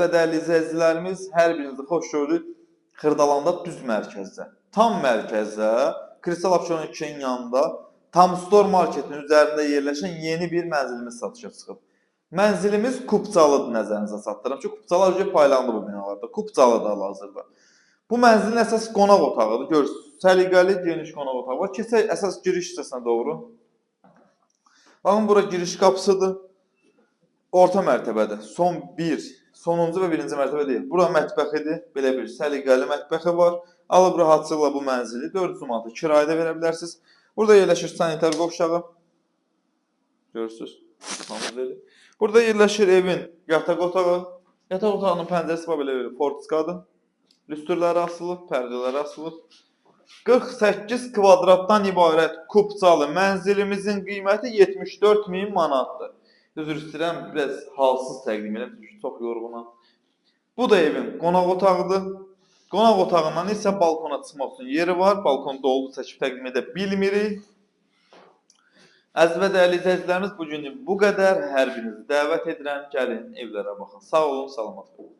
Və dəyərli izləyicilərimiz, hər birinizi xoş gördük Xırdalanda düz mərkəzdə. Tam mərkəzdə, Kristal Abşeron 2-nin yanında, Tam Store marketinin üzərində yerləşən yeni bir mənzilimiz satışa çıxıb. Mənzilimiz Kupcalıdır, nəzərinizə çatdırıram ki, Kupcalar ücə paylandı bu binalarda. Kupcalıdır hal-hazırda. Bu mənzilin əsas qonaq otağıdır. Görürsünüz, səliqəli, geniş qonaq otağı var. Keçək əsas giriş hissəsinə doğru. Baxın, bura giriş qapısıdır. Orta mərtəbədə, sonuncu və birinci mərtəbə deyil. Bura mətbəxidir, belə bir səliqəli mətbəxi var. Alıb rahatçılıqla bu mənzili 400 manata kirayədə verə bilərsiniz. Burada yerləşir sanitar qovşağı. Görürsünüz. Burada yerləşir evin yataq otağı. Yataq otağının pəncərəsi var, belə bir fortiskadır. Lüstrləri asılıb, pərdələri asılıb. 48 kvadratdan ibarət Kupcalı mənzilimizin qiyməti 74.000 manatdır. Üzr istəyirəm, biraz halsız təqdim edirəm, çünki çox yorğunam. Bu da evin qonaq otağıdır. Qonaq otağından isə balkona çıxmaq üçün yeri var. Balkon dolu çəkib təqdim edə bilmirik. Əziz və dəyərli izləyicilərimiz, bugün bu qədər. Hər birinizi dəvət edirəm, gəlin evlərə baxın. Sağ olun, salamat olun.